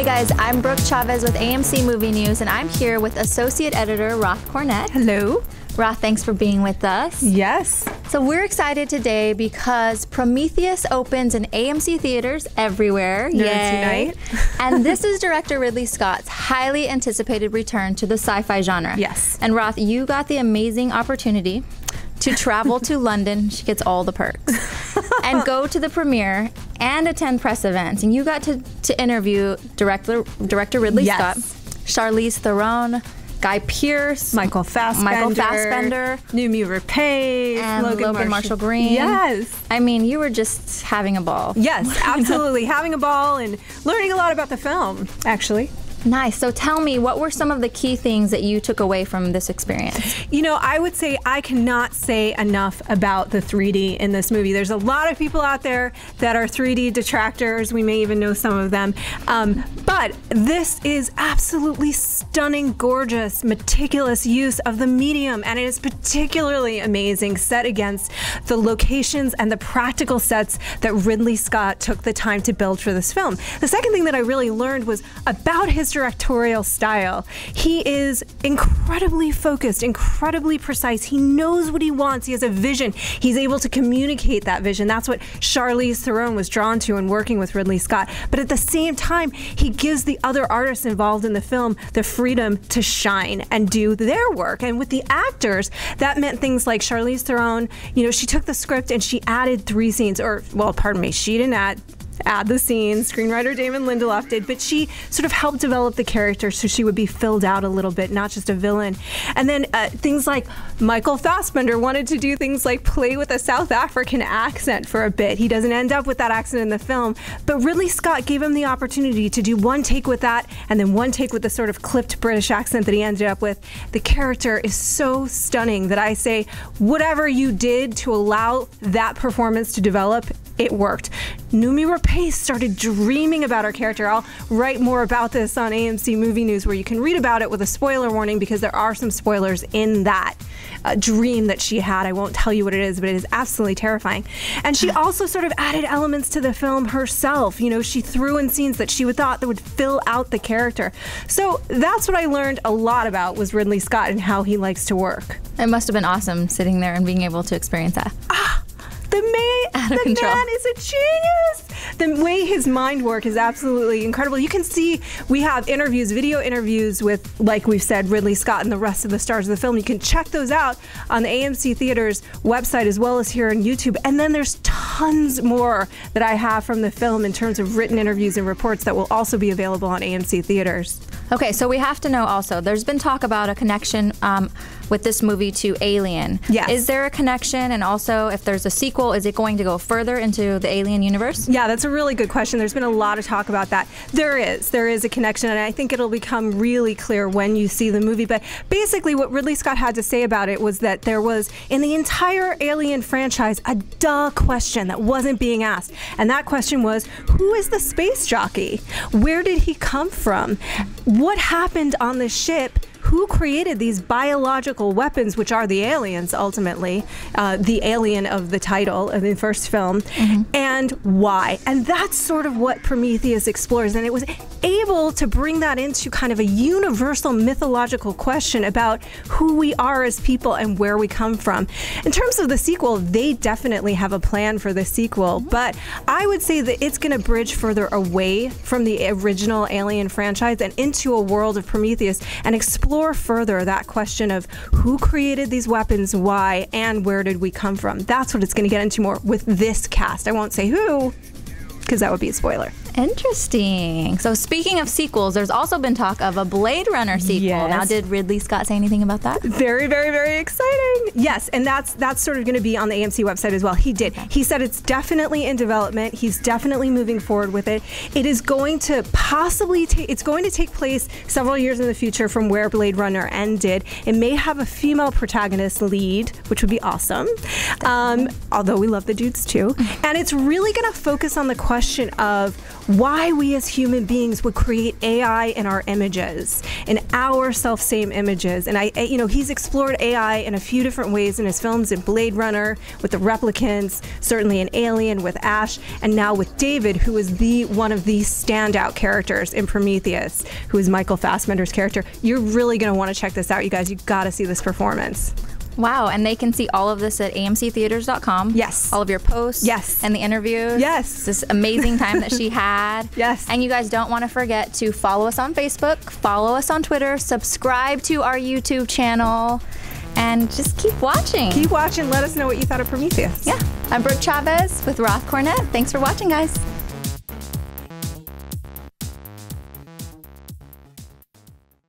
Hey guys, I'm Brooke Chavez with AMC Movie News, and I'm here with Associate Editor Roth Cornet. Hello. Roth, thanks for being with us. Yes. So we're excited today because Prometheus opens in AMC theaters everywhere. Nerds unite. And this is director Ridley Scott's highly anticipated return to the sci-fi genre. Yes. And Roth, you got the amazing opportunity to travel to London. She gets all the perks. And go to the premiere and attend press events. And you got to interview director Ridley Scott, Charlize Theron, Guy Pearce, Michael Fassbender, Noomi Rapace, and Logan Marshall Green. Yes. I mean, you were just having a ball. Yes, absolutely. Having a ball and learning a lot about the film, actually. Nice. So tell me, what were some of the key things that you took away from this experience? You know, I would say I cannot say enough about the 3D in this movie. There's a lot of people out there that are 3D detractors. We may even know some of them. But this is absolutely stunning, gorgeous, meticulous use of the medium. And it is particularly amazing set against the locations and the practical sets that Ridley Scott took the time to build for this film. The second thing that I really learned was about his directorial style. He is incredibly focused, incredibly precise. He knows what he wants. He has a vision. He's able to communicate that vision. That's what Charlize Theron was drawn to in working with Ridley Scott. But at the same time, he gives the other artists involved in the film the freedom to shine and do their work. And with the actors, that meant things like Charlize Theron, you know, she took the script and she added 3 scenes, or, well, pardon me, she didn't add the scenes. Screenwriter Damon Lindelof did, but she sort of helped develop the character so she would be filled out a little bit, not just a villain. And then things like Michael Fassbender wanted to do things like play with a South African accent for a bit. He doesn't end up with that accent in the film, but Ridley Scott gave him the opportunity to do one take with that and then one take with the sort of clipped British accent that he ended up with. The character is so stunning that I say, whatever you did to allow that performance to develop, it worked. Noomi Rapace started dreaming about her character. I'll write more about this on AMC Movie News, where you can read about it with a spoiler warning, because there are some spoilers in that dream that she had. I won't tell you what it is, but it is absolutely terrifying. And she also sort of added elements to the film herself. You know, she threw in scenes that she thought that would fill out the character. So that's what I learned a lot about, was Ridley Scott and how he likes to work. It must have been awesome sitting there and being able to experience that. The man is a genius. The way his mind works is absolutely incredible. You can see we have interviews, video interviews with, like we've said, Ridley Scott and the rest of the stars of the film. You can check those out on the AMC Theaters website as well as here on YouTube. And then there's tons more that I have from the film in terms of written interviews and reports that will also be available on AMC Theaters. Okay, so we have to know also, there's been talk about a connection with this movie to Alien. Yes. Is there a connection? And also, if there's a sequel, is it going to go further into the Alien universe? Yeah, that's a really good question. There's been a lot of talk about that. There is a connection, and I think it'll become really clear when you see the movie. But basically what Ridley Scott had to say about it was that there was, in the entire Alien franchise, a duh question that wasn't being asked. And that question was, who is the space jockey? Where did he come from? What happened on the ship? Who created these biological weapons, which are the aliens, ultimately, the alien of the title of the first film, and why? And that's sort of what Prometheus explores. And it was able to bring that into kind of a universal mythological question about who we are as people and where we come from. In terms of the sequel, they definitely have a plan for the sequel, but I would say that it's going to bridge further away from the original Alien franchise and into a world of Prometheus and explore further that question of who created these weapons, why, and where did we come from. That's what it's going to get into more with this cast. I won't say who, because that would be a spoiler. Interesting. So speaking of sequels, there's also been talk of a Blade Runner sequel. Yes. Now, did Ridley Scott say anything about that? Very, very, very exciting. Yes, and that's sort of going to be on the AMC website as well. He did. Okay. He said it's definitely in development. He's definitely moving forward with it. It is going to possibly it's going to take place several years in the future from where Blade Runner ended. It may have a female protagonist lead, which would be awesome. Although we love the dudes too. And it's really going to focus on the question of why we as human beings would create AI in our images, in our self-same images. And he's explored AI in a few different ways in his films, in Blade Runner with the replicants, certainly in Alien with Ash, and now with David, who is one of the standout characters in Prometheus, who is Michael Fassbender's character. You're really going to want to check this out, you guys. You got to see this performance. Wow, and they can see all of this at amctheaters.com. Yes. All of your posts. Yes. And the interviews. Yes. This amazing time that she had. Yes. And you guys don't want to forget to follow us on Facebook, follow us on Twitter, subscribe to our YouTube channel, and just keep watching. Keep watching. Let us know what you thought of Prometheus. Yeah. I'm Brooke Chavez with Roth Cornet. Thanks for watching, guys.